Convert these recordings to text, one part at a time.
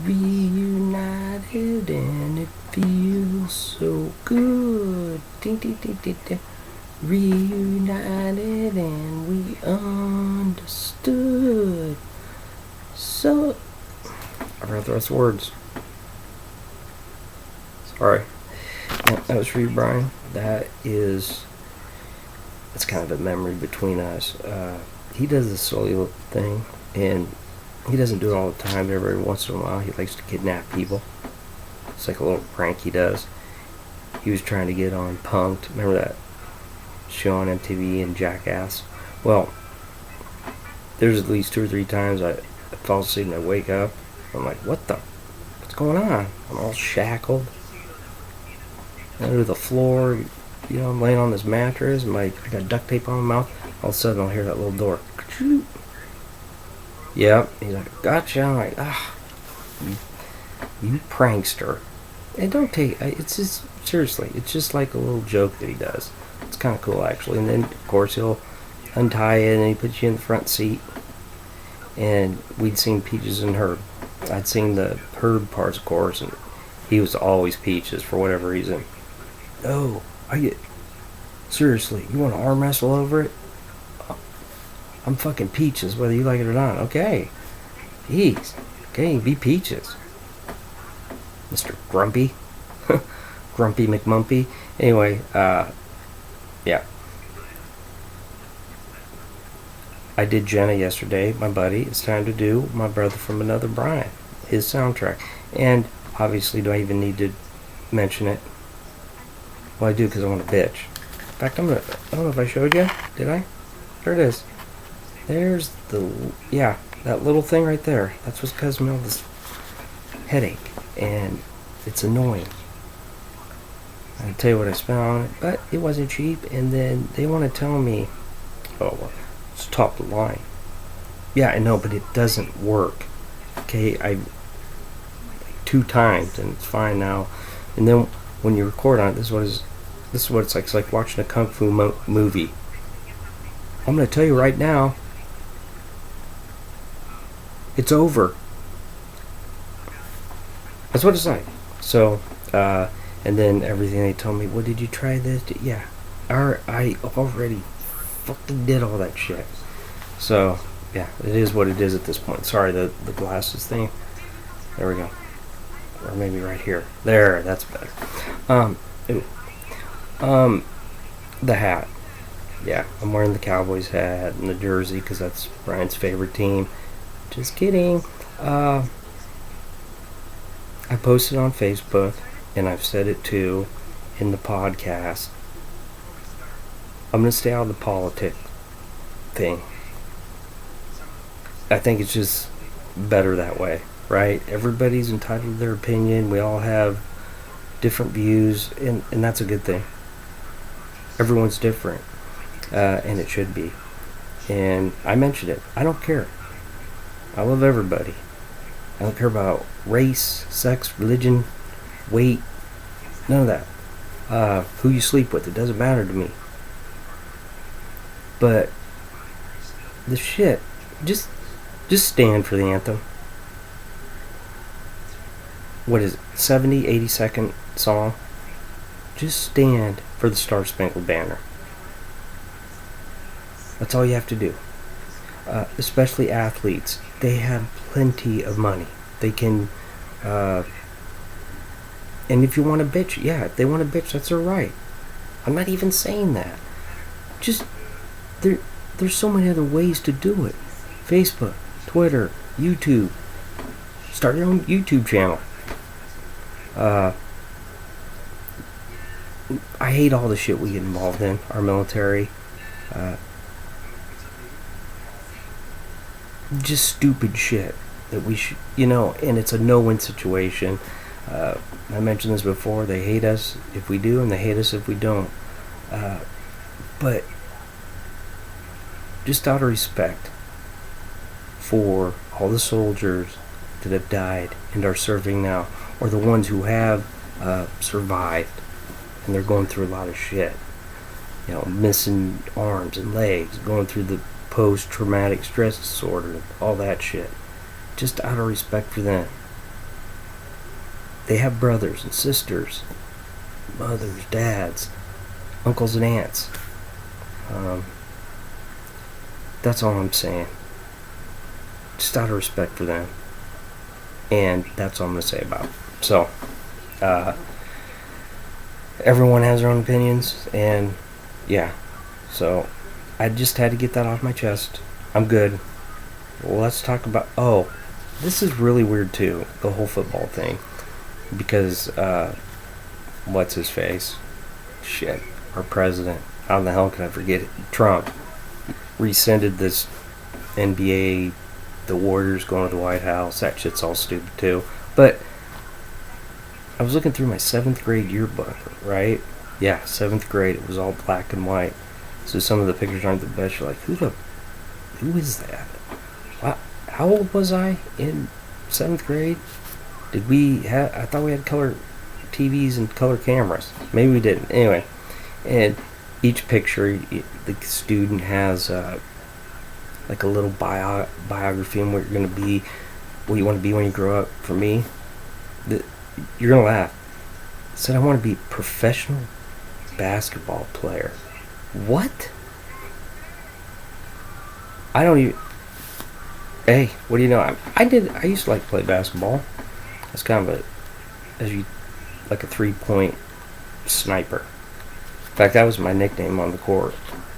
Reunited and it feels so good. Ding, ding, ding, ding, ding. Reunited and we understood. So, I forgot the rest of the words. Sorry. Yeah, that was for you, Brian. That's kind of a memory between us. He does this silly thing, and he doesn't do it all the time, but every once in a while he likes to kidnap people. It's like a little prank he does. He was trying to get on Punk'd. Remember that show on MTV and Jackass? Well, there's at least 2 or 3 times I fall asleep and I wake up. I'm like, what's going on? I'm all shackled under the floor. I'm laying on this mattress. I got duct tape on my mouth. All of a sudden I'll hear that little door. Yep. He's like, gotcha. I'm like, you prankster. And don't take, it's just, seriously, it's just like a little joke that he does. It's kind of cool, actually. And then, of course, he'll untie it and he puts you in the front seat. And we'd seen Peaches and Herb. I'd seen the Herb parts, of course, and he was always Peaches for whatever reason. Oh, seriously, you want to arm wrestle over it? I'm fucking Peaches, whether you like it or not. Okay. Jeez. Okay, be Peaches. Mr. Grumpy. Grumpy McMumpy. Anyway, yeah. I did Jenna yesterday, my buddy. It's time to do My Brother from Another Brian, his soundtrack. And obviously, do I even need to mention it? Well, I do because I want to bitch. In fact, I don't know if I showed you. Did I? There it is. There's that little thing right there. That's what's causing me all this headache. And it's annoying. I'll tell you what I spent on it, but it wasn't cheap. And then they want to tell me, oh, well, it's top of the line. Yeah, I know, but it doesn't work. Okay, I 2 times and it's fine now. And then when you record on it, this is what it's like. It's like watching a kung fu movie. I'm going to tell you right now, it's over. That's what it's like. So, and then everything they told me, well, did you try this? Yeah. I already fucking did all that shit. So, yeah, it is what it is at this point. Sorry, the glasses thing. There we go. Or maybe right here. There, that's better. The hat. Yeah, I'm wearing the Cowboys hat and the jersey because that's Brian's favorite team. Just kidding. I posted on Facebook, and I've said it too in the podcast. I'm going to stay out of the politic thing. I think it's just better that way, right? Everybody's entitled to their opinion. We all have different views, and that's a good thing. Everyone's different, and it should be. And I mentioned it. I don't care. I love everybody. I don't care about race, sex, religion, weight, none of that. Who you sleep with, it doesn't matter to me. But the shit, just stand for the anthem. What is it, 70, 80-second song? Just stand for the Star Spangled Banner. That's all you have to do. Especially athletes. They have plenty of money. They can, and if you want to bitch, yeah, if they want to bitch, that's their right. I'm not even saying that. Just, there's so many other ways to do it. Facebook, Twitter, YouTube. Start your own YouTube channel. I hate all the shit we get involved in, our military. Just stupid shit that we should, and it's a no-win situation. I mentioned this before. They hate us if we do, and they hate us if we don't. But just out of respect for all the soldiers that have died and are serving now, or the ones who have survived, and they're going through a lot of shit. Missing arms and legs, going through the post-traumatic stress disorder, all that shit. Just out of respect for them. They have brothers and sisters, mothers, dads, uncles and aunts. Um, that's all I'm saying. Just out of respect for them. And that's all I'm going to say about it. So, everyone has their own opinions, and yeah. So, I just had to get that off my chest. I'm good. Well, let's talk about... Oh, this is really weird, too, the whole football thing. Because, what's his face? Shit. Our president. How the hell can I forget it? Trump rescinded this NBA... the Warriors going to the White House. That shit's all stupid too. But I was looking through my 7th grade yearbook, right? Yeah, 7th grade. It was all black and white. So some of the pictures aren't the best. You're like, who is that? Wow. How old was I in 7th grade? Did we have, I thought we had color TVs and color cameras. Maybe we didn't. Anyway, and each picture, the student has, like a little biography on what you're going to be, what you want to be when you grow up. For me, you're going to laugh. I said I want to be a professional basketball player. What? I don't even... Hey, what do you know? I used to like to play basketball. It's kind of like a 3-point sniper. In fact, that was my nickname on the court.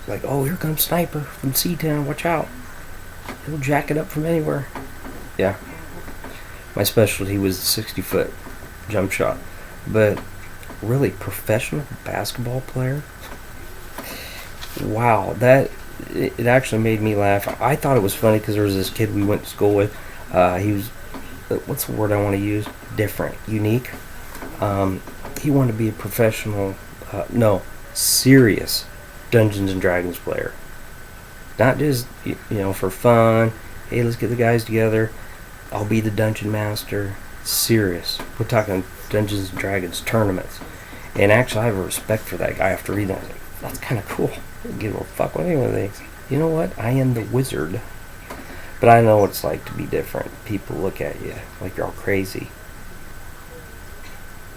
Like, oh, here comes Sniper from C-Town, watch out. He'll jack it up from anywhere. Yeah. My specialty was the 60-foot jump shot. But, really, professional basketball player? Wow, it actually made me laugh. I thought it was funny because there was this kid we went to school with. He was, what's the word I want to use? Different, unique. He wanted to be a professional, serious Dungeons and Dragons player. Not just, for fun. Hey, let's get the guys together. I'll be the dungeon master. Serious. We're talking Dungeons and Dragons tournaments. And actually, I have a respect for that guy after reading that. I was like, that's kind of cool. I don't give a fuck what anyone thinks. You know what? I am the wizard. But I know what it's like to be different. People look at you like you're all crazy.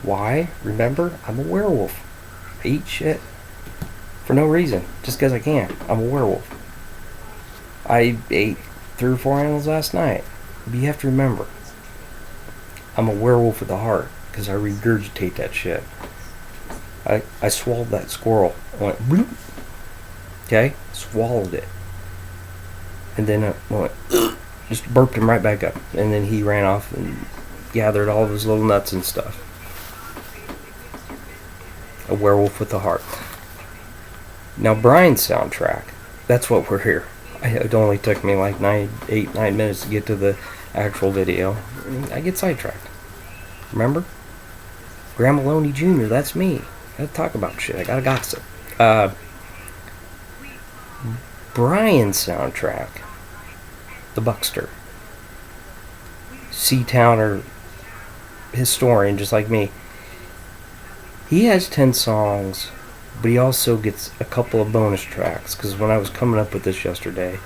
Why? Remember, I'm a werewolf. I eat shit. For no reason. Just because I can. I'm a werewolf. I ate 3 or 4 animals last night. But you have to remember, I'm a werewolf with a heart. Because I regurgitate that shit. I swallowed that squirrel. I went, bloop. Okay? Swallowed it. And then I went, just burped him right back up. And then he ran off and gathered all of his little nuts and stuff. A werewolf with a heart. Now, Brian's soundtrack, that's what we're here. It only took me like 9 minutes to get to the actual video. I get sidetracked. Remember? Graham Maloney Jr., that's me. I gotta talk about shit. I gotta gossip. Brian's soundtrack, the Buckster. C-Towner historian, just like me. He has 10 songs, but he also gets a couple of bonus tracks. Because when I was coming up with this yesterday,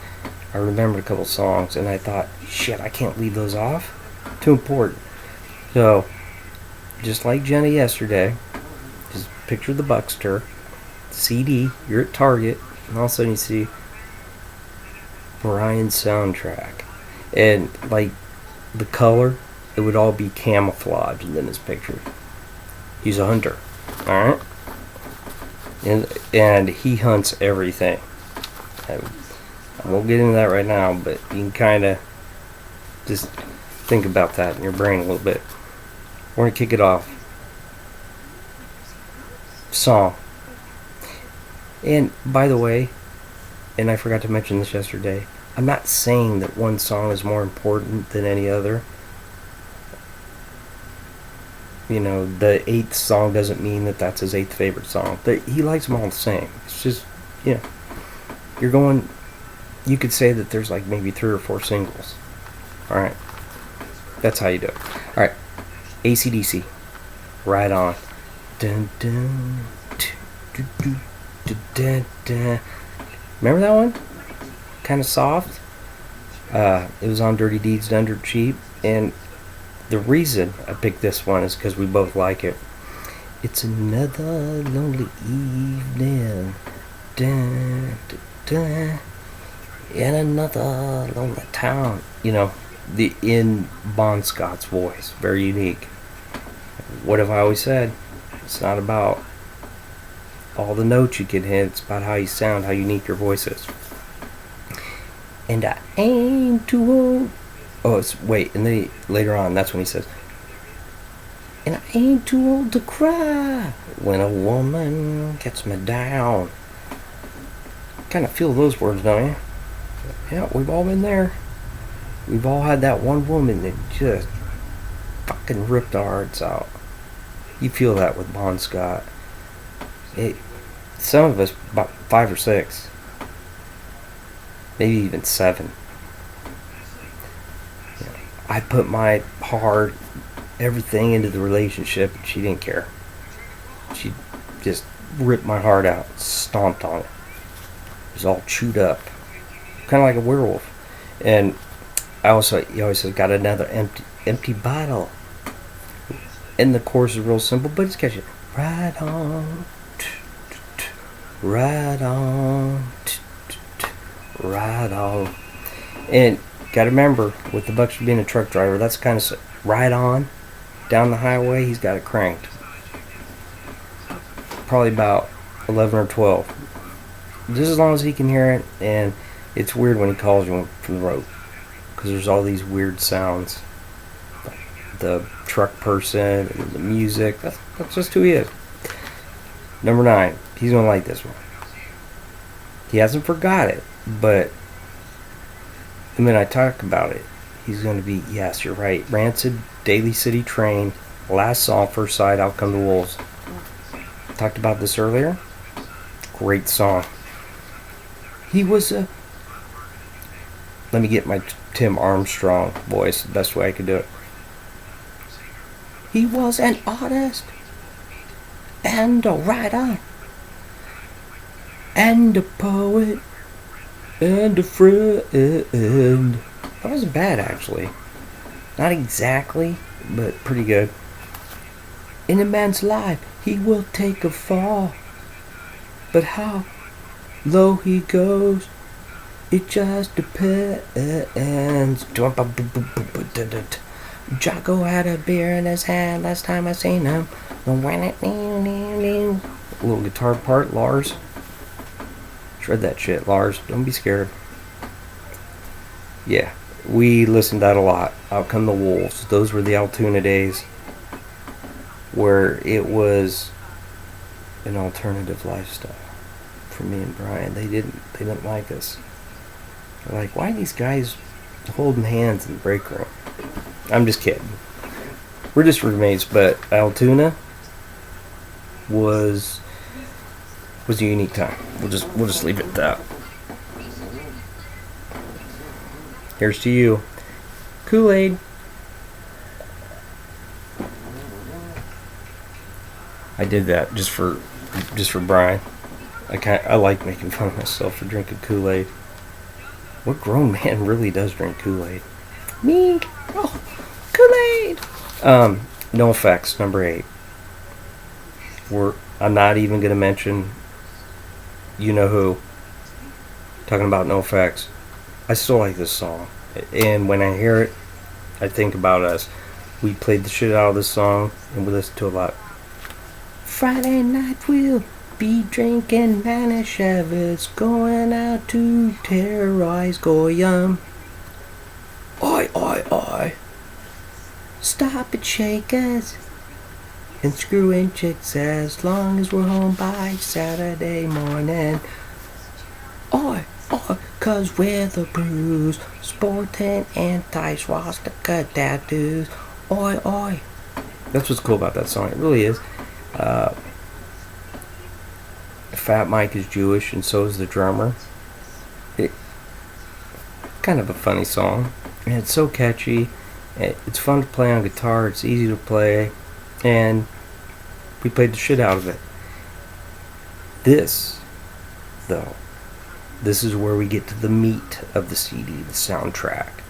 I remembered a couple songs, and I thought, shit, I can't leave those off. Too important. So, just like Jenny yesterday, just picture the Buckster CD. You're at Target, and all of a sudden you see Brian's soundtrack, and like the color, it would all be camouflaged in this picture. He's a hunter. Alright? And he hunts everything. I won't get into that right now, but you can kind of just think about that in your brain a little bit. We're going to kick it off. Song. And, by the way, and I forgot to mention this yesterday, I'm not saying that one song is more important than any other. You know, the 8th song doesn't mean that that's his 8th favorite song. He likes them all the same. It's just, you could say that there's like maybe 3 or 4 singles. Alright. That's how you do it. Alright. AC/DC. Right On. Dun, dun, dun, dun, dun, dun, dun. Remember that one? Kind of soft. It was on Dirty Deeds Done Dirt Cheap. And the reason I picked this one is because we both like it. It's another lonely evening, dun, dun, dun, in another lonely town. In Bon Scott's voice, very unique. What have I always said? It's not about all the notes you can hit. It's about how you sound, how unique your voice is. And I ain't too old. And then later on, that's when he says, and I ain't too old to cry when a woman gets me down. Kind of feel those words, don't you? Yeah, we've all been there. We've all had that one woman that just fucking ripped our hearts out. You feel that with Bon Scott. Some of us, about 5 or 6. Maybe even 7. I put my heart, everything into the relationship, and she didn't care. She just ripped my heart out, stomped on it. It was all chewed up, kind of like a werewolf. And he always said, got another empty bottle. And the chorus is real simple, but it's catchy. Right on, right on, right on. And gotta remember, with the Buckster being a truck driver, that's kind of right on. Down the highway, he's got it cranked. Probably about 11 or 12. Just as long as he can hear it, and it's weird when he calls you from the road. Because there's all these weird sounds. The truck person, and the music, that's just who he is. Number 9, he's going to like this one. He hasn't forgot it, but the minute I talk about it, he's going to be, yes, you're right. Rancid, Daly City Train, last song, first side, Out Come the Wolves. Talked about this earlier. Great song. He was a... Let me get my Tim Armstrong voice, the best way I could do it. He was an artist, and a writer, and a poet, and a friend. That wasn't bad, actually. Not exactly, but pretty good. In a man's life, he will take a fall, but how low he goes, it just depends. Jocko had a beer in his hand last time I seen him. Little guitar part, Lars. Shred that shit, Lars. Don't be scared. Yeah, we listened to that a lot. Out Come the Wolves. Those were the Altoona days where it was an alternative lifestyle for me and Brian. They didn't like us. They're like, why are these guys holding hands in the break room? I'm just kidding. We're just roommates, but Altoona was a unique time. We'll just leave it at that. Here's to you. Kool-Aid. I did that just for Brian. I like making fun of myself for drinking Kool-Aid. What grown man really does drink Kool-Aid? Me. Oh, Kool-Aid. No Effects, number 8. I'm not even gonna mention you know who. Talking about No Effects. I still like this song, and when I hear it, I think about us. We played the shit out of this song, and we listened to it a lot. Friday night we'll be drinking Manischewitz, going out to terrorize Goyam. Oi, oi, oi. Stop it, shakers, and screwing chicks as long as we're home by Saturday morning. Oi, oi, 'cause we're the Brews, sporting anti-swastika tattoos. Oi, oi. That's what's cool about that song. It really is. Fat Mike is Jewish, and so is the drummer. Kind of a funny song, and it's so catchy. It's fun to play on guitar. It's easy to play, and we played the shit out of it. This, though, this is where we get to the meat of the CD, the soundtrack.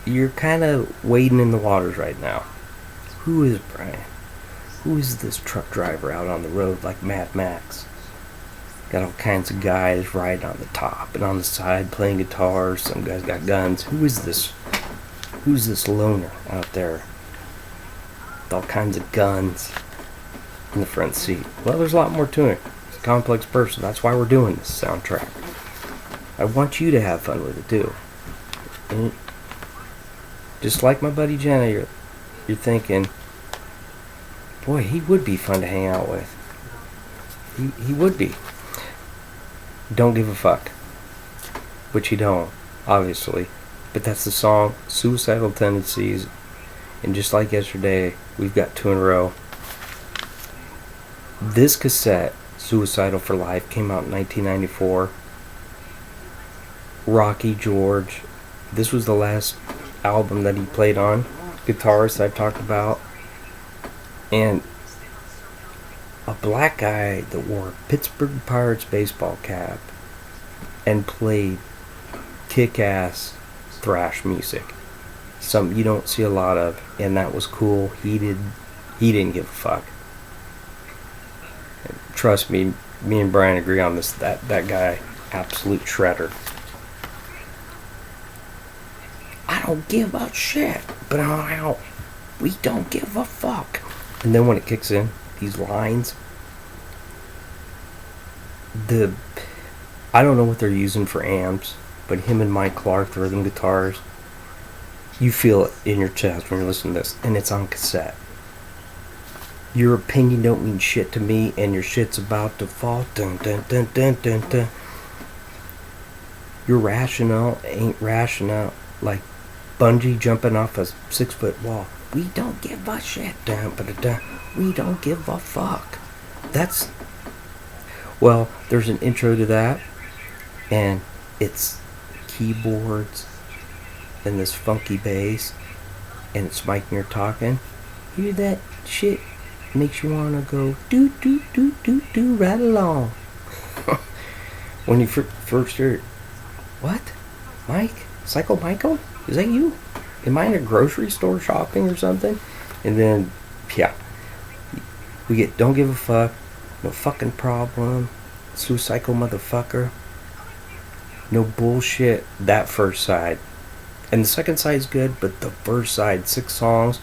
you're kind of wading in the waters right now. Who is Brian? Who is this truck driver out on the road like Mad Max? Got all kinds of guys riding on the top and on the side playing guitars. Some guys got guns. Who is this? Who's this loner out there with all kinds of guns in the front seat? Well, there's a lot more to it. He's a complex person. That's why we're doing this soundtrack. I want you to have fun with it too. And just like my buddy Jenna, you're thinking, boy, he would be fun to hang out with. He would be. Don't give a fuck. Which you don't, obviously. But that's the song, Suicidal Tendencies. And just like yesterday, we've got 2 in a row. This cassette, Suicidal for Life, came out in 1994. Rocky George. This was the last album that he played on. Guitarist I talked about. And a black guy that wore a Pittsburgh Pirates baseball cap and played kick-ass thrash music. Something you don't see a lot of, and that was cool. He didn't give a fuck. And trust me and Brian agree on this. That guy, absolute shredder. I don't give a shit, but we don't give a fuck. And then when it kicks in, these lines, I don't know what they're using for amps, but him and Mike Clark, the rhythm guitars, you feel it in your chest when you're listening to this, and it's on cassette. Your opinion don't mean shit to me, and your shit's about to fall. Dun, dun, dun, dun, dun, dun. Your rationale ain't rational, like bungee jumping off a 6-foot wall. We don't give a shit. Dun, dun, dun. We don't give a fuck. Well, there's an intro to that, and it's keyboards and this funky bass, and it's Mike and you're talking. Hear that shit? Makes you wanna go do do do do do right along. When you first hear it, what? Mike? Psycho Michael? Is that you? Am I in a grocery store shopping or something? And then, yeah, we get don't give a fuck, no fucking problem, suicidal motherfucker, no bullshit. That first side. And the second side's good, but the first side, 6 songs,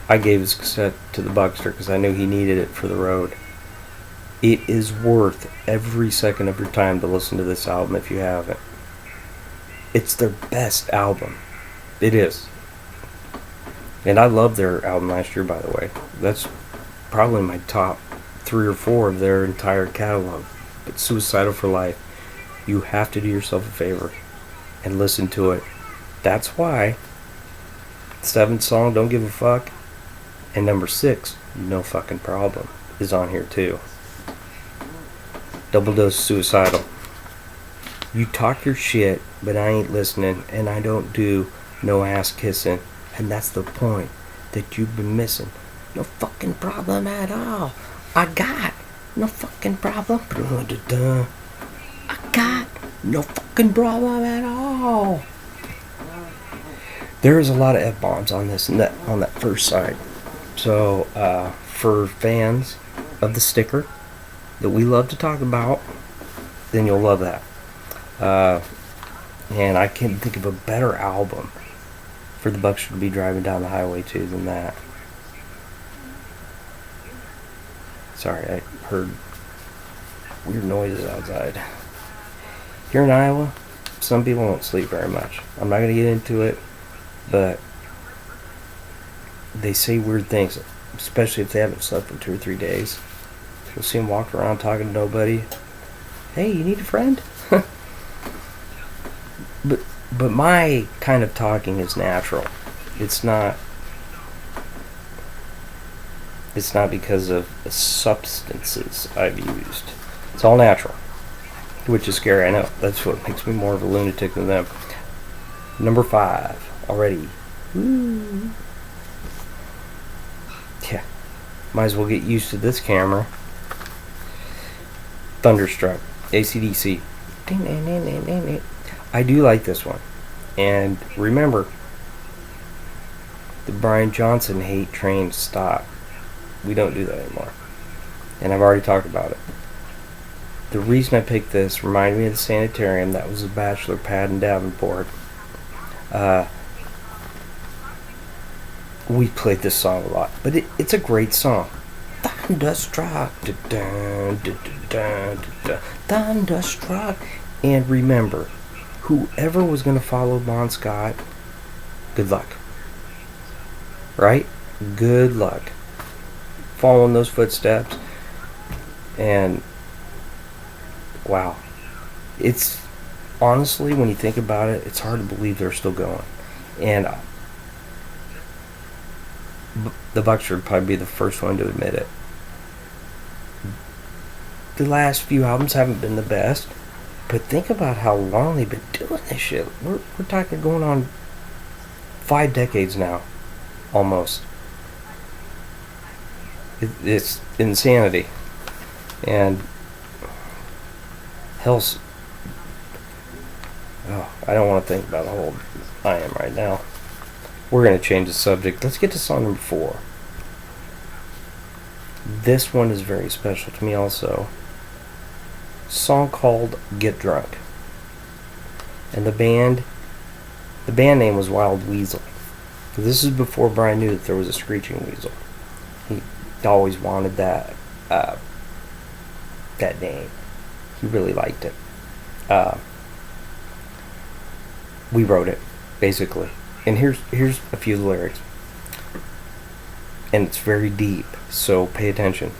I gave his cassette to the Buckster because I knew he needed it for the road. It is worth every second of your time to listen to this album if you haven't. It's their best album. It is. And I love their album last year, by the way. That's probably my top 3 or 4 of their entire catalog. But Suicidal for Life, you have to do yourself a favor and listen to it. That's why 7th song, Don't Give a Fuck, and number 6, No Fucking Problem, is on here too. Double dose Suicidal. You talk your shit, but I ain't listening, and I don't do no ass kissing, and that's the point that you've been missing. No fucking problem at all. I got no fucking problem. I got no fucking problem at all. There's a lot of F-bombs on this on that first side. So for fans of the sticker that we love to talk about, then you'll love that. And I can't think of a better album for the Buckster to be driving down the highway to than that. Sorry, I heard weird noises outside. Here in Iowa, some people don't sleep very much. I'm not going to get into it, but they say weird things, especially if they haven't slept in 2 or 3 days. You'll see them walking around talking to nobody. Hey, you need a friend? But my kind of talking is natural. It's not because of the substances I've used. It's all natural, which is scary. I know. That's what makes me more of a lunatic than them. Number 5 already. Woo. Yeah, might as well get used to this camera. Thunderstruck, AC/DC. I do like this one. And remember, The Brian Johnson hate train stopped. We don't do that anymore. And I've already talked about it. The reason I picked this reminded me of the sanitarium. That was a bachelor pad in Davenport. We played this song a lot, but it's a great song. Thunderstruck, thunderstruck. And remember, whoever was going to follow Bon Scott, good luck. Right? Good luck. Following those footsteps. And wow. It's honestly, when you think about it, it's hard to believe they're still going. And the Buckster would probably be the first one to admit it. The last few albums haven't been the best, but think about how long they've been doing this shit. We're talking going on 5 decades now, almost. It's insanity. And hell's... Oh, I don't want to think about how old I am right now. We're going to change the subject. Let's get to song number 4. This one is very special to me also. Song called Get Drunk. And the band name was Wild Weasel. This is before Brian knew that there was a screeching weasel. He always wanted that name. He really liked it. We wrote it, basically. And here's a few lyrics. And it's very deep, so pay attention.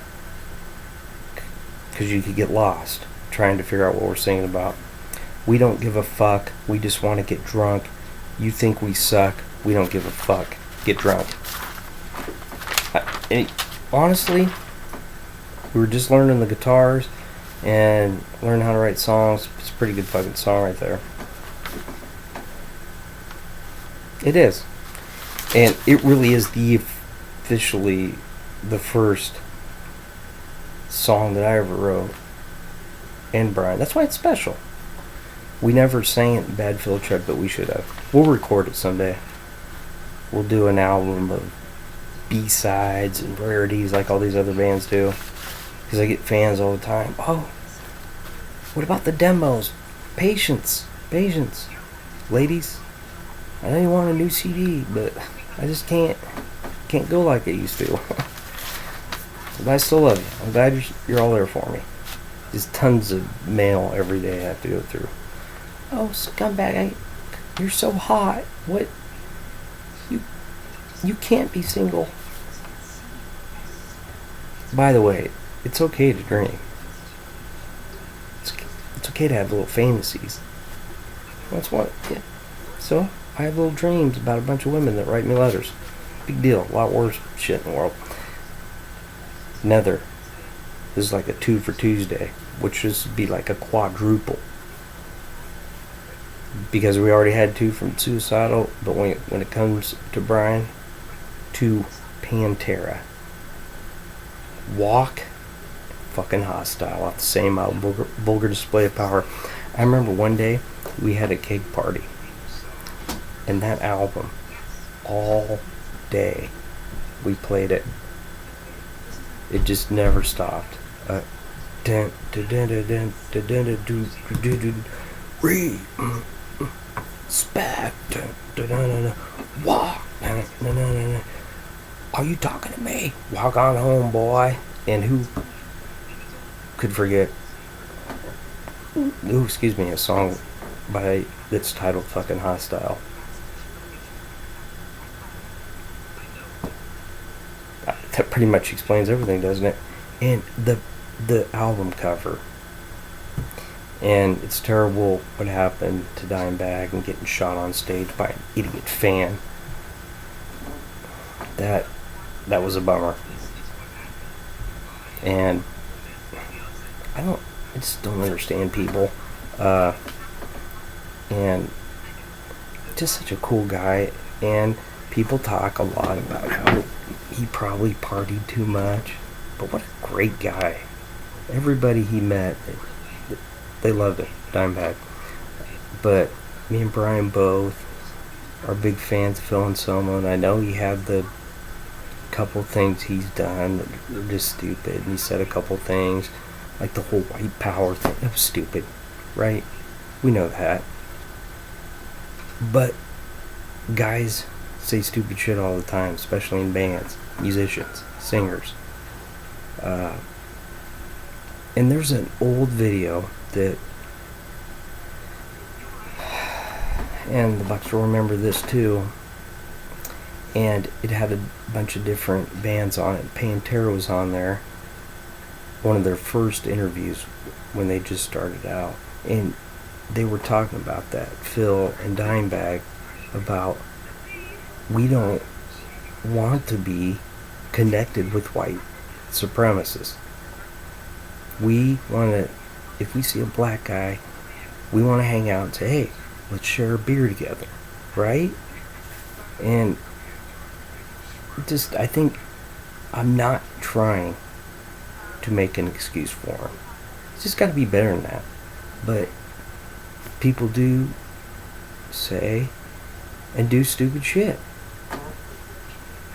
Because you could get lost trying to figure out what we're singing about. We don't give a fuck, we just want to get drunk. You think we suck, we don't give a fuck. Get drunk. Honestly, we were just learning the guitars and learning how to write songs. It's a pretty good fucking song right there. It is. And it really is officially the first song that I ever wrote. And Brian. That's why it's special. We never sang it in Bad Field Trip, but we should have. We'll record it someday. We'll do an album of B-sides and rarities like all these other bands do. Because I get fans all the time. Oh, what about the demos? Patience. Ladies, I know you want a new CD, but I just can't go like it used to. But I still love you. I'm glad you're all there for me. There's tons of mail every day I have to go through. Oh, scumbag, you're so hot. What? You can't be single. By the way, it's okay to dream. It's okay to have little fantasies. That's what, yeah. So, I have little dreams about a bunch of women that write me letters. Big deal. A lot worse shit in the world. Nether. This is like a 2 for Tuesday, which would be like a quadruple. Because we already had 2 from Suicidal, but when it comes to Brian, 2 Pantera. Walk, fucking Hostile, off the same album, Vulgar Display of Power. I remember one day we had a cake party, and that album, all day, we played it. It just never stopped. Respect. Walk. Are you talking to me? Walk on home, boy. And who could forget? Excuse me, a song that's titled fucking Hostile. That pretty much explains everything, doesn't it? And the album cover. And it's terrible what happened to Dimebag and getting shot on stage by an idiot fan. That was a bummer. And I just don't understand people. And just such a cool guy. And people talk a lot about how he probably partied too much. But what a great guy. Everybody he met, they loved it, Dimebag. But me and Brian both, are big fans of Phil Anselmo, and I know he had the couple things he's done that are just stupid, and he said a couple things, like the whole white power thing. That was stupid, right? We know that. But guys say stupid shit all the time, especially in bands, musicians, singers. And there's an old video that, and the Buckster will remember this too, and it had a bunch of different bands on it. Pantera was on there, one of their first interviews when they just started out, and they were talking about that, Phil and Dimebag, about we don't want to be connected with white supremacists. We want to, if we see a black guy, we want to hang out and say, hey, let's share a beer together, right? And just, I think, I'm not trying to make an excuse for him. It's just got to be better than that. But people do say and do stupid shit.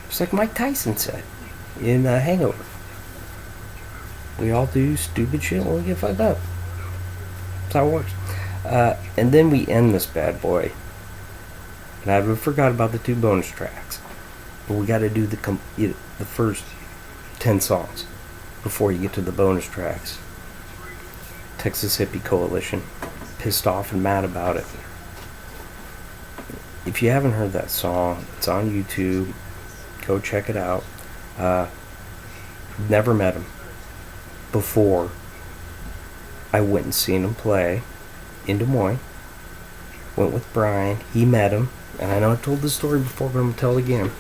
Just like Mike Tyson said in Hangover. We all do stupid shit when we get fucked up. That's how it works. And then we end this bad boy. And I forgot about the 2 bonus tracks. But we got to do the first 10 songs before you get to the bonus tracks. Texas Hippie Coalition. Pissed off and mad about it. If you haven't heard that song, it's on YouTube. Go check it out. Never met him before I went and seen him play in Des Moines. Went with Brian. He met him. And I know I told this story before, but I'm going to tell it again.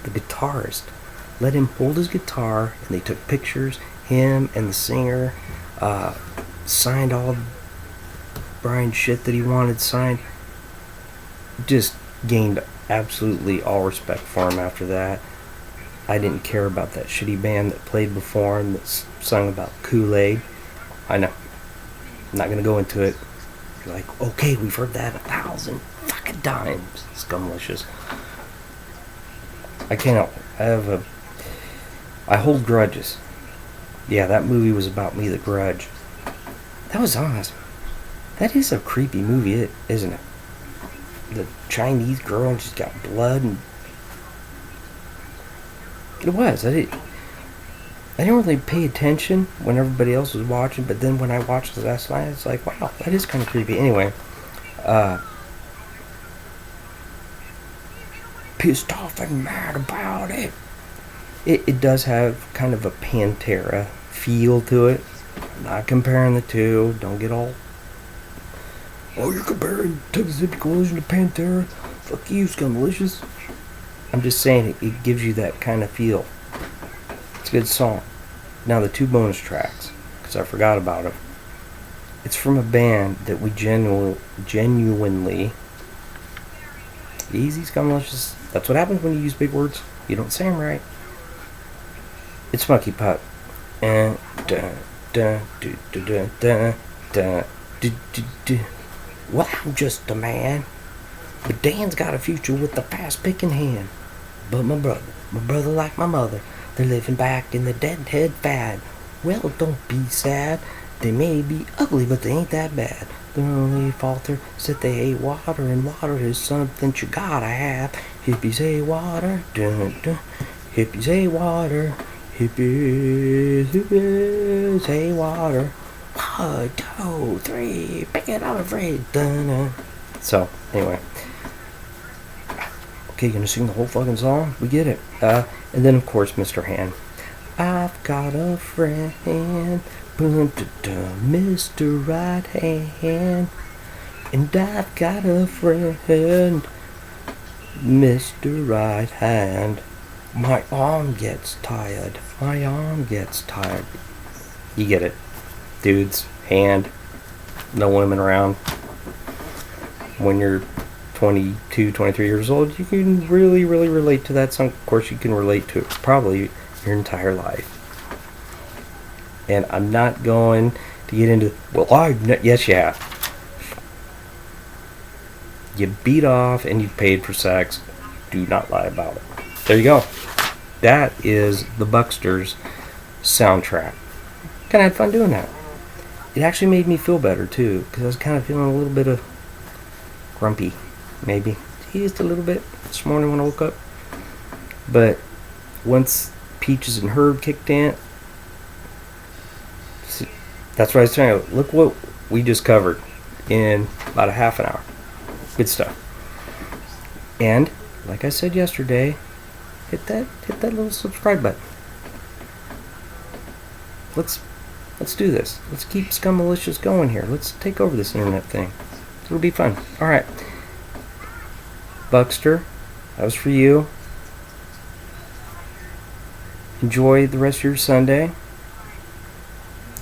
The guitarist let him hold his guitar, and they took pictures. Him and the singer signed all Brian's shit that he wanted signed. Just gained absolutely all respect for him after that. I didn't care about that shitty band that played before him that sung about Kool-Aid. I know. I'm not going to go into it. You're like, okay, we've heard that 1,000 fucking times. Scumlicious. I can't. I hold grudges. Yeah, that movie was about me, The Grudge. That was awesome. That is a creepy movie, isn't it? The Chinese girl, and she's got blood, and it was. I didn't really pay attention when everybody else was watching, but then when I watched it last night, it's like, wow, that is kind of creepy. Anyway, pissed off and mad about it. It does have kind of a Pantera feel to it. I'm not comparing the two. Don't get all, oh, you're comparing Texas Hippie Coalition to Pantera? Fuck you, Scummalicious. I'm just saying it gives you that kind of feel. It's a good song. Now the 2 bonus tracks, because I forgot about them. It's from a band that we genuinely... Easy, Scummalicious. That's what happens when you use big words. You don't say them right. It's Monkey Putt. And well, I'm just a man, but Dan's got a future with a fast picking hand. But my brother like my mother, they're living back in the deadhead fad. Well, don't be sad. They may be ugly, but they ain't that bad. The only falter said they hate water, and water is something you gotta have. Hippies hate water, dun dun. Hippies hate water. Hippies hate water. 1, 2, 3, pick it up, afraid. Dun-dun. So, anyway. Okay, gonna sing the whole fucking song? We get it. And then, of course, Mr. Hand. I've got a friend, Mr. Right Hand. And I've got a friend, Mr. Right Hand. My arm gets tired. My arm gets tired. You get it. Dudes, hand, no women around. When you're 22, 23 years old, you can really, really relate to that song. Of course, you can relate to it probably your entire life. And I'm not going to get into, well, yes, you have. You beat off and you paid for sex. Do not lie about it. There you go. That is the Buckster's soundtrack. Kind of had fun doing that. It actually made me feel better too, because I was kind of feeling a little bit of grumpy, maybe just a little bit this morning when I woke up. But once Peaches and Herb kicked in, that's what I was saying. Look what we just covered in about a half an hour. Good stuff. And like I said yesterday, hit that little subscribe button. Let's do this. Let's keep Scummalicious going here. Let's take over this internet thing. It'll be fun. All right, Buckster, that was for you. Enjoy the rest of your Sunday.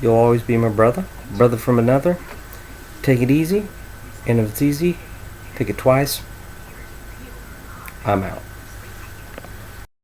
You'll always be my brother from another. Take it easy, and if it's easy, take it twice. I'm out.